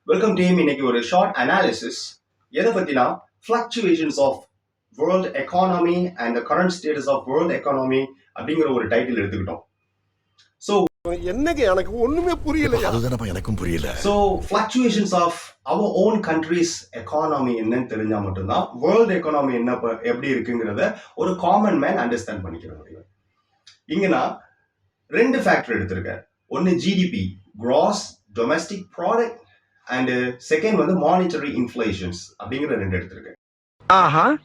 Welcome team. இன்னைக்கு ஒரு short analysis எதை பத்தினா fluctuations of world economy and the current status of world economy அப்படிங்கிற ஒரு டைட்டில் எடுத்துக்கிட்டோம். ஸோ என்னங்க எனக்கு ஒண்ணுமே புரியல. அதுதானப்பா எனக்கும் புரியல. So fluctuations of our own countries economy என்னன்னு தெரிஞ்சா மட்டும்தான் வேர்ல்ட் எக்கானமி என்ன எப்படி இருக்குங்கிறத ஒரு காமன் மேன் அண்டர்ஸ்டாண்ட் பண்ணிக்கிற முடியும். இங்க நான் ரெண்டு ஃபேக்டர் எடுத்திருக்கேன். ஒன்னு GDP, cross domestic product, and second வந்து மானிட்டரி இன்ஃப்ளேஷன்ஸ் அப்படிங்கிற ரெண்டு எடுத்திருக்கேன்.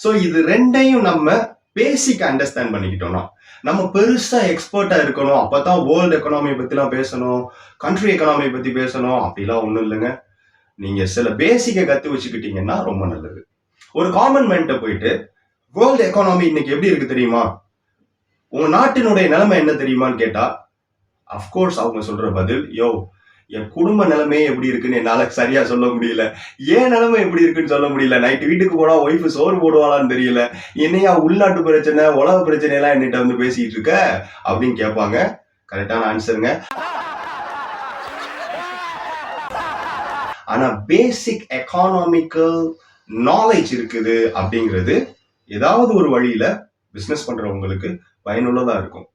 ஸோ இது ரெண்டையும் நம்ம பேசிக் அண்டர்ஸ்டாண்ட் பண்ணிக்கிட்டோம்னா நம்ம பெருசா எக்ஸ்பர்ட்டா இருக்கணும், அப்பதான் வேர்ல்டு எக்கனாமியை பத்திலாம் பேசணும், கண்ட்ரி எக்கனாமியை பத்தி பேசணும் அப்படிலாம் ஒண்ணும் இல்லைங்க. நீங்க சில பேசிக்கை கத்து வச்சுக்கிட்டீங்கன்னா ரொம்ப நல்லது. ஒரு காமன் மேன்ட்ட போயிட்டு வேர்ல்டு எக்கானமி இன்னைக்கு எப்படி இருக்கு தெரியுமா, உங்க நாட்டினுடைய நிலைமை என்ன தெரியுமான்னு கேட்டா அப்கோர்ஸ் அவங்க சொல்ற பதில், என் குடும்ப நிலைமையே எப்படி இருக்குன்னு என்னால சரியா சொல்ல முடியல, ஏன் நிலைமை எப்படி இருக்குன்னு சொல்ல முடியல, நைட்டு வீட்டுக்கு போனா ஒய்ஃபு சோறு போடுவாளான்னு தெரியல, என்னையா உள்நாட்டு பிரச்சனை உலக பிரச்சனை எல்லாம் என்னிட்ட வந்து பேசிட்டு இருக்க அப்படின்னு கேட்பாங்க. கரெக்டான ஆன்சருங்க. ஆனா பேசிக் எக்கானாமிக்கல் நாலேஜ் இருக்குது அப்படிங்கிறது ஏதாவது ஒரு வழியில பிசினஸ் பண்றவங்களுக்கு பயனுள்ளதா இருக்கும்.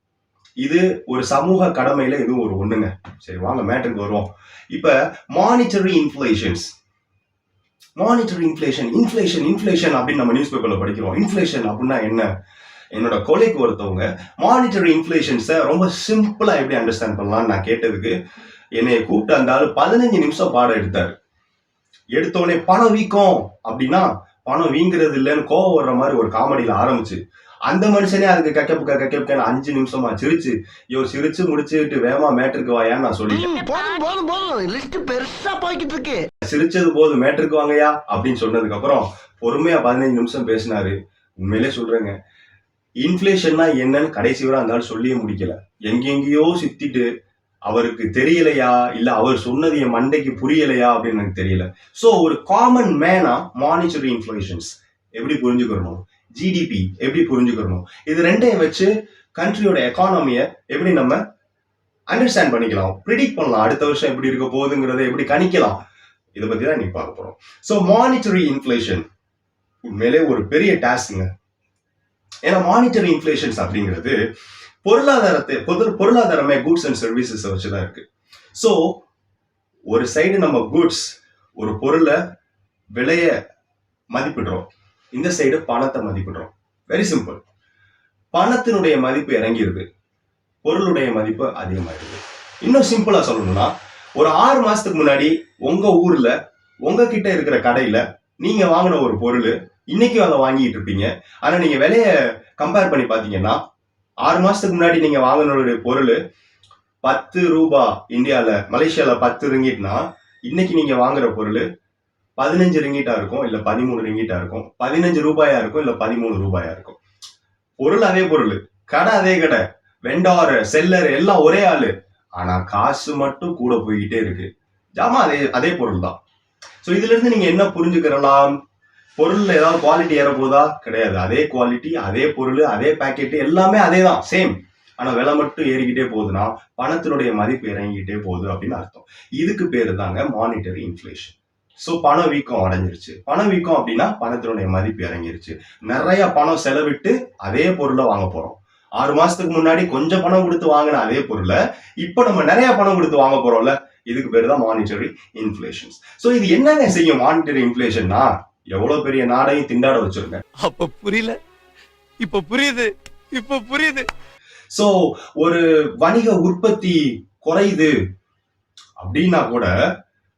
இது ஒரு சமூக கடமையில இதுவும் ஒரு ஒண்ணுங்க. சரி வாங்க மேட்டருக்கு வருவோம். இப்ப மானிட்டரி இன்ஃப்ளேஷன் அப்படின்னு நம்ம நியூஸ் பேப்பர்ல படிக்கிறோம். இன்ஃப்ளேஷன் அப்படின்னா என்ன? என்னோட கொலைக்கு ஒருத்தவங்க மானிட்டரி இன்ஃப்ளேஷன்ஸை ரொம்ப சிம்பிளா எப்படி அண்டர்ஸ்டாண்ட் பண்ணலாம்னு நான் கேட்டதுக்கு என்னைய கூப்பிட்டு அந்த ஆளு 15 நிமிஷம் பாடம் எடுத்தாரு. எடுத்தோடனே பணம் வீக்கம் அப்படின்னா பணம் வீங்குறது இல்லைன்னு கோவம் வர்ற மாதிரி ஒரு காமெடியில ஆரம்பிச்சு அந்த மனுஷனே அதுக்கு கக்கப்புக்க 5 நிமிஷமா சிரிச்சு முடிச்சுட்டு வேமா மேட்டருக்கு வாயான்னு நான் சொல்லிட்டேன். சிரிச்சது போதும் மேட்டருக்கு வாங்கயா அப்படின்னு சொன்னதுக்கு அப்புறம் பொறுமையா 15 நிமிஷம் பேசினாரு. உண்மையிலே சொல்றேங்க, இன்ஃபிளேஷன்னா என்னன்னு கடைசி வரை அந்த ஆள் சொல்லியே முடிக்கல. எங்கெங்கயோ சுத்திட்டு அவருக்கு தெரியலையா இல்ல அவர் சொன்னது என் மண்டைக்கு புரியலையா அப்படின்னு எனக்கு தெரியல. சோ ஒரு காமன் மேனா மானிட்டரி இன்ஃப்ளேஷன்ஸ் எப்படி புரிஞ்சுக்கணும், ஜிடிபி எப்படி புரிஞ்சுக்கணும், இது ரெண்டையும் வச்சு கண்ட்ரியோட எக்கானமியை எப்படி நம்ம அண்டர்ஸ்டாண்ட் பண்ணிக்கலாம், ப்ரிடிக்ட் பண்ணலாம், அடுத்த வருஷம் எப்படி இருக்க போகுதுங்கிறத எப்படி கணிக்கலாம், இதை பத்தி தான் நீ பார்க்க போறோம். ஸோ மானிட்டரி இன்ஃப்ளேஷன் உண்மையிலே ஒரு பெரிய டாஸ்க்குங்க. ஏன்னா மானிட்டரி இன்ஃப்ளேஷன்ஸ் அப்படிங்கிறது பொருளாதாரமே குட்ஸ் அண்ட் சர்வீசஸ் வச்சுதான் இருக்கு. ஸோ ஒரு சைடு நம்ம குட்ஸ் ஒரு பொருளை விலைய மதிப்பிடுறோம், இந்த சைடு பணத்தை மதிப்பிடுறோம். Very simple. பணத்தினுடைய மதிப்பு இறங்கிருது, பொருளுடைய மதிப்பு அதிகமாயிருது. இன்னும் சிம்பிளா சொல்லணும்னா ஒரு 6 மாசத்துக்கு முன்னாடி உங்க ஊர்ல உங்ககிட்ட இருக்கிற கடையில நீங்க வாங்கின ஒரு பொருள் இன்னைக்கும் அதை வாங்கிட்டு இருப்பீங்க. ஆனா நீங்க விலைய கம்பேர் பண்ணி பாத்தீங்கன்னா 6 மாசத்துக்கு முன்னாடி நீங்க வாங்கின பொருள் 10 ரூபாய் இந்தியால, மலேசியால 10 ரிங்கிட்னா இன்னைக்கு நீங்க வாங்குற பொருள் 15 ரிங்கிட்டா இருக்கும், இல்ல 13 ரிங்கிட்டா இருக்கும், 15 ரூபாயா இருக்கும், இல்ல 13 ரூபாயா இருக்கும். பொருள் அதே பொருள், கடை அதே கடை, வெண்டார் செல்லர் எல்லாம் ஒரே ஆளு, ஆனா காசு மட்டும் கூட போய்கிட்டே இருக்கு. ஜாமா அதே பொருள் தான். ஸோ இதுல இருந்து நீங்க என்ன புரிஞ்சுக்கிறலாம், பொருள்ல ஏதாவது குவாலிட்டி ஏற போதா? கிடையாது. அதே குவாலிட்டி, அதே பொருள், அதே பேக்கெட், எல்லாமே அதே தான், சேம். ஆனா விலை மட்டும் ஏறிக்கிட்டே போகுதுன்னா பணத்தினுடைய மதிப்பு இறங்கிக்கிட்டே போகுது அப்படின்னு அர்த்தம். இதுக்கு பேரு தாங்க மானிட்டரி இன்ஃப்ளேஷன். ஸோ பண வீக்கம் அடைஞ்சிருச்சு. பண வீக்கம் அப்படின்னா பணத்தினுடைய மதிப்பு இறங்கிருச்சு. நிறைய பணம் செலவிட்டு அதே பொருளை வாங்க போறோம். 6 மாசத்துக்கு முன்னாடி கொஞ்சம் பணம் கொடுத்து வாங்கின அதே பொருளை இப்ப நம்ம நிறைய பணம் கொடுத்து வாங்க போறோம்ல, இதுக்கு பேரு தான் மானிட்டரி இன்ஃப்ளேஷன்ஸ். ஸோ இது என்னங்க செய்யும் மானிட்டரி இன்ஃப்ளேஷன்னா, எவ்வளவு பெரிய நாடையும் திண்டாட வச்சிருங்க. அப்ப புரியல, இப்ப புரியுது. சோ ஒரு வணிக உற்பத்தி குறையுது அப்படின்னா கூட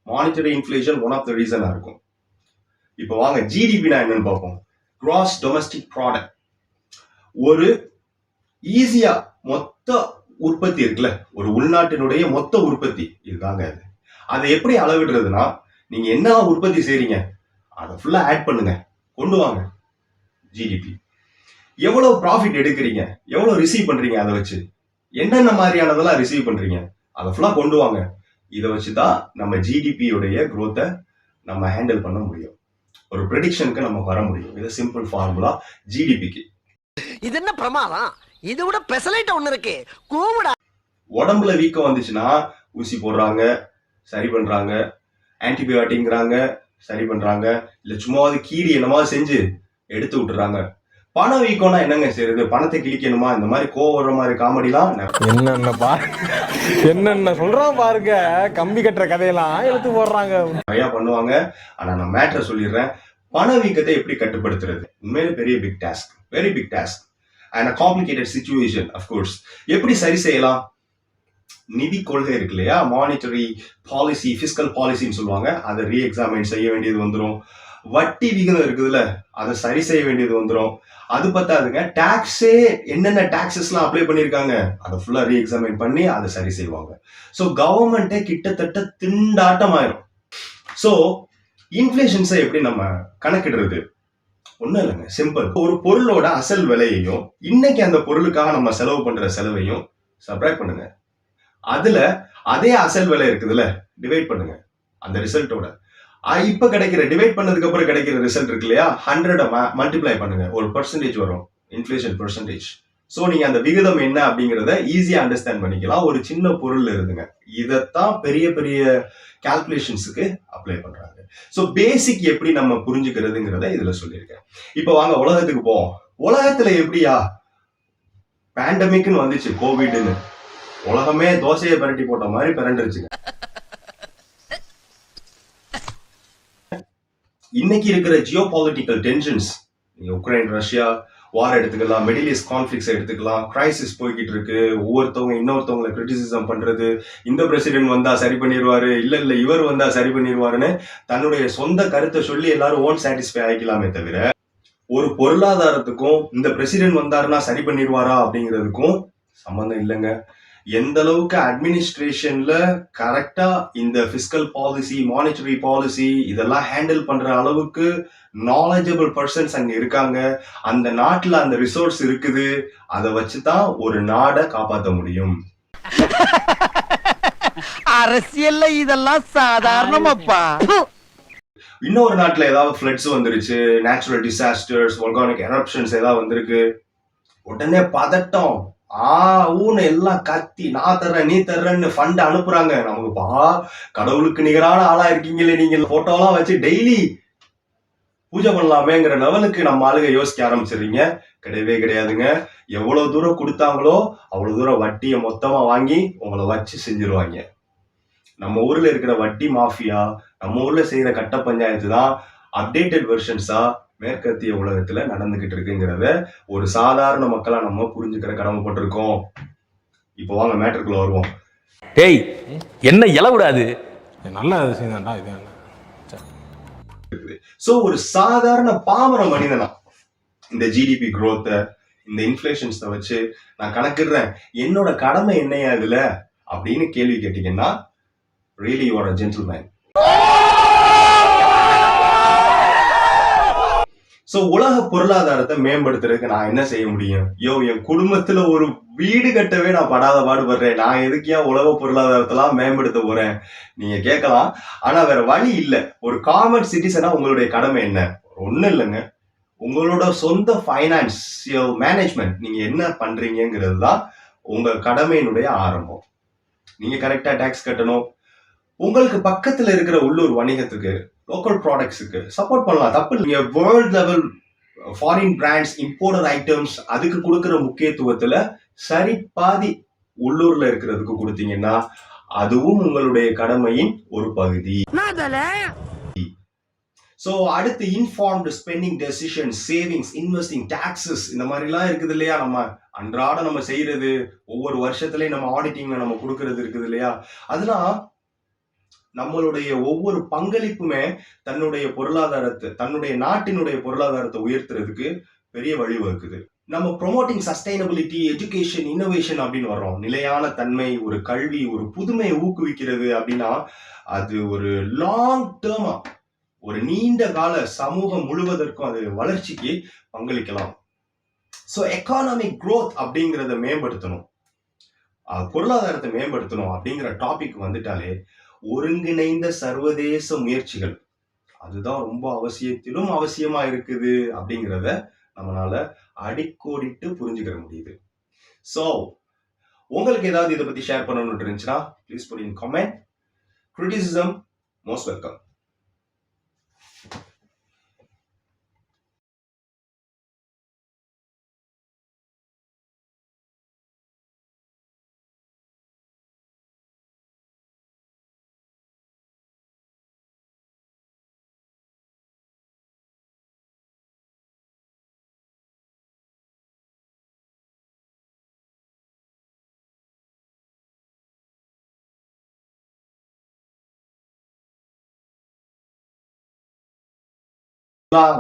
monetary inflation one of the ரீசனா இருக்கும். இப்போ வாங்க ஜிடிபினா என்னன்னு பார்ப்போம். Gross domestic product. ஒரு ஈஸியா மொத்த உற்பத்தி இருக்குல்ல, ஒரு உள்நாட்டினுடைய மொத்த உற்பத்தி இதுதாங்க அது. அதை எப்படி அளவிடுறதுன்னா, நீங்க என்ன உற்பத்தி செய்றீங்க அதை ஃபுல்லா ஆட் பண்ணுங்க, கொண்டு வாங்க ஜிடிபி. எவ்வளவு ப்ராஃபிட் எடுக்கிறீங்க, எவ்வளவு ரிசீவ் பண்றீங்க, அதை வச்சு என்னென்ன மாதிரியானதெல்லாம் ரிசீவ் பண்றீங்க அதை ஃபுல்லா கொண்டு வாங்க. இதை வச்சுதான் நம்ம ஜிடிபியோடைய growth நம்ம ஹேண்டில் பண்ண முடியும், ஒரு ப்ரெடிக்ஷனுக்கு நம்ம வர முடியும். இது சிம்பிள் ஃபார்முலா ஜிடிபிக்கு. இது என்ன பிரமாதம், இது விட பெசலைட் ஒண்ணு இருக்கு கூவுடா. உடம்புல வீக்கம் வந்துச்சுன்னா ஊசி போடுறாங்க, சரி பண்றாங்க. ஆன்டிபயோட்டிக்ங்கிறாங்க, சரி பண்றாங்க, இல்ல சும்மாவது கீரி என்னமாவது செஞ்சு எடுத்து விட்டுறாங்க. பணம் வீக்கம்னா என்னங்க செய்யறது? பணத்தை கிழிக்கணுமா? இந்த மாதிரி கோவம் வர்ற மாதிரி காமெடிலாம் என்னென்ன சொல்றான் பாருங்க, கம்பி கட்டுற கதையெல்லாம் எடுத்து போடுறாங்க. நிறைய பண்ணுவாங்க. ஆனா நான் மேட்டரை சொல்லிடுறேன். பண வீக்கத்தை எப்படி கட்டுப்படுத்துறது? உண்மையிலே பெரிய big task, very big task and complicated situation. Of course எப்படி சரி செய்யலாம்? நிதி கொள்கை இருக்கு இல்லையா, மானிட்டரி பாலிசி, பிஸ்கல் பாலிசின்னு சொல்லுவாங்க, அதை ரீஎக்ஸாமின் செய்ய வேண்டியது வந்துடும். வட்டி விகிதம் இருக்குதுல்ல, அதை சரி செய்ய வேண்டியது வந்துடும். அது பத்தாதுங்க, டாக்ஸே என்னென்ன டாக்ஸஸ்லாம் அப்ளை பண்ணியிருக்காங்க அதை ஃபுல்லா ரீஎக்ஸாமின் பண்ணி அதை சரி செய்வாங்க. ஸோ கவர்மெண்ட்டே கிட்டத்தட்ட திண்டாட்டம் ஆயிரும். ஸோ இன்ஃபிளேஷன்ஸை எப்படி நம்ம கணக்கிடுறது? ஒன்றும் இல்லைங்க, சிம்பிள். ஒரு பொருளோட அசல் விலையையும் இன்னைக்கு அந்த பொருளுக்காக நம்ம செலவு பண்ற செலவையும் சப்ராக்ட் பண்ணுங்க. அதுல அதே அசல் விலை இருக்குதுல்ல, டிவைட் பண்ணுங்க அந்த ரிசல்ட்டோட. இப்ப கிடைக்கிற டிவைட் பண்ணதுக்கு அப்புறம் கிடைக்கிற ரிசல்ட் இருக்கு இல்லையா, 100 மல்டிப்ளை பண்ணுங்க, ஒரு பெர்சன்டேஜ் வரும், இன்ஃபிளேஷன் பெர்சன்டேஜ். ஸோ நீங்க அந்த விகிதம் என்ன அப்படிங்கிறத ஈஸியா அண்டர்ஸ்டாண்ட் பண்ணிக்கலாம். ஒரு சின்ன பொருள் இருந்துங்க, இதைத்தான் பெரிய பெரிய கால்குலேஷன்ஸுக்கு அப்ளை பண்றாங்க. ஸோ பேசிக் எப்படி நம்ம புரிஞ்சுக்கிறதுங்கிறத இதுல சொல்லியிருக்கேன். இப்போ வாங்க உலகத்துக்கு போவோம். உலகத்துல எப்படியா பேண்டமிக்னு வந்துச்சு, கோவிட்னு, உலகமே தோசையை பரட்டி போட்ட மாதிரி பிறண்டுருச்சுங்க. இன்னைக்கு இருக்கிற ஜியோ பாலிட்டிக்கல் டென்ஷன்ஸ், நீங்க உக்ரைன் ரஷ்யா வார் எடுத்துக்கலாம், மிடில் ஈஸ்ட் கான்ஃபிளிக்ஸ் எடுத்துக்கலாம், கிரைசிஸ் போய்கிட்டு இருக்கு. ஒவ்வொருத்தவங்க இன்னொருத்தவங்களை கிரிட்டிசிசம் பண்றது, இந்த பிரசிடென்ட் வந்தா சரி பண்ணிடுவாரு, இல்ல இவர் வந்தா சரி பண்ணிடுவாருன்னு தன்னுடைய சொந்த கருத்தை சொல்லி எல்லாரும் ஓன் சாட்டிஸ்ஃபை ஆகிக்கலாமே தவிர, ஒரு பொருளாதாரத்துக்கும் இந்த பிரசிடென்ட் வந்தாருன்னா சரி பண்ணிடுவாரா அப்படிங்கிறதுக்கும் சம்பந்தம் இல்லைங்க. எந்த அளவுக்கு அட்மினிஸ்ட்ரேஷன்ல கரெக்டா இந்த பிஸ்கல் பாலிசி, மானிட்டரி பாலிசி இதெல்லாம் ஹேண்டில் பண்ற அளவுக்கு நாலேஜபிள் பர்சன்ஸ் அங்க இருக்காங்க, அந்த நாட்டுல அந்த ரிசோர்ஸ் இருக்குது, அதை வச்சுதான் ஒரு நாடை காப்பாற்ற முடியும். அரசியல்ல இதெல்லாம் சாதாரணமாப்பா. இன்னொரு நாட்டுல ஏதாவது ஃபிளட்ஸ் வந்துருச்சு, நேச்சுரல் டிசாஸ்டர்ஸ், வால்கானிக் எரப்ஷன்ஸ் ஏதாவது வந்திருக்கு, உடனே பதட்டம், ஊன்னு எல்லாம் கத்தி, நான் தர்றேன் நீ தர்றேன்னு ஃபண்ட் அனுப்புறாங்க. நமக்கு கடவுளுக்கு நிகரான ஆளா இருக்கீங்களே நீங்க, போட்டோலாம் வச்சு டெய்லி பூஜை பண்ணலாமேங்கிற லெவலுக்கு நம்ம ஆளுங்க யோசிக்க ஆரம்பிச்சிடுறீங்க. கிடையவே கிடையாதுங்க. எவ்வளவு தூரம் கொடுத்தாங்களோ அவ்வளவு தூரம் வட்டியை மொத்தமா வாங்கி உங்களை வச்சு செஞ்சிருவாங்க. நம்ம ஊர்ல இருக்கிற வட்டி மாஃபியா, நம்ம ஊர்ல செய்யற கட்ட பஞ்சாயத்து தான் அப்டேட்டட் வெர்ஷன்ஸா மேற்கத்திய உலகத்துல நடந்துகிட்டு இருக்குங்கிறத ஒரு சாதாரண மக்களா நம்ம புரிஞ்சுக்கிற கடமைப்பட்டிருக்கோம். இப்போ வாங்க மேட்டருக்குள்ள வருவோம். டேய் என்ன இலவிடாது, நல்ல விஷயம் தான்டா இது. சோ ஒரு சாதாரண பாமர மனிதனா இந்த ஜிடிபி growth, இந்த இன்ஃபிளேஷன்ஸை வச்சு நான் கணக்கிடுறேன், என்னோட கடமை என்னையா இதுல அப்படின்னு கேள்வி கேட்டீங்கன்னா, really you are a gentleman. So உலக பொருளாதாரத்தை மேம்படுத்துறதுக்கு நான் என்ன செய்ய முடியும்? என் குடும்பத்துல ஒரு வீடு கட்டவே நான் படாத பாடுபடுறேன், நான் எதுக்கு ஏன் உலக பொருளாதாரத்தெல்லாம் மேம்படுத்த போறேன் நீங்க கேட்கலாம். ஆனா வேற வழி இல்ல. ஒரு காமன் சிட்டிசனா உங்களுடைய கடமை என்ன? ஒண்ணும் இல்லைங்க, உங்களோட சொந்த ஃபைனான்சியல் மேனேஜ்மெண்ட் நீங்க என்ன பண்றீங்கிறது தான் உங்க கடமையினுடைய ஆரம்பம். நீங்க கரெக்டா டாக்ஸ் கட்டணும். உங்களுக்கு பக்கத்துல இருக்கிற உள்ளூர் வணிகத்துக்கு, லோக்கல் ப்ராடக்ட்ஸுக்கு சப்போர்ட் பண்ணலாம், தப்பு இல்லைங்க. World level foreign brands, imported items, அதுக்கு கொடுக்கிற முக்கியத்துவத்துல சரி பாதி உள்ளூர்ல இருக்கிறதுக்கு கொடுத்தீங்கன்னா அதுவும் உங்களுடைய கடமையின் ஒரு பகுதி. சோ அடுத்து informed spending decision, savings, investing, taxes, இந்த மாதிரிலாம் இருக்குது இல்லையா, நம்ம அன்றாட நம்ம செய்யறது, ஒவ்வொரு வருஷத்துலயும் நம்ம ஆடிட்டிங்ல நம்ம கொடுக்கறது இருக்குது இல்லையா, அதெல்லாம் நம்மளுடைய ஒவ்வொரு பங்களிப்புமே தன்னுடைய பொருளாதாரத்தை, தன்னுடைய நாட்டினுடைய பொருளாதாரத்தை உயர்த்துறதுக்கு பெரிய வழிவகுக்குது. நம்ம ப்ரொமோட்டிங் சஸ்டைனபிலிட்டி, எஜுகேஷன், இன்னோவேஷன் அப்படின்னு வர்றோம். நிலையான தன்மை, ஒரு கல்வி, ஒரு புதுமையை ஊக்குவிக்கிறது அப்படின்னா அது ஒரு லாங் டேர்மா, ஒரு நீண்ட கால சமூகம் முழுவதற்கும் அது வளர்ச்சிக்கு பங்களிக்கலாம். ஸோ எக்கானமிக் growth அப்படிங்கிறத மேம்படுத்தணும், பொருளாதாரத்தை மேம்படுத்தணும் அப்படிங்கிற டாபிக் வந்துட்டாலே ஒருங்கிணைந்த சர்வதேச முயற்சிகள் அதுதான் ரொம்ப அவசியத்திலும் அவசியமா இருக்குது அப்படிங்கிறத நம்மளால அடிக்கோடிட்டு புரிஞ்சுக்கிற முடியுது. ஸோ உங்களுக்கு ஏதாவது இதை பத்தி ஷேர் பண்ணணும்னு இருந்துச்சுன்னா please put in comment. Criticism most welcome.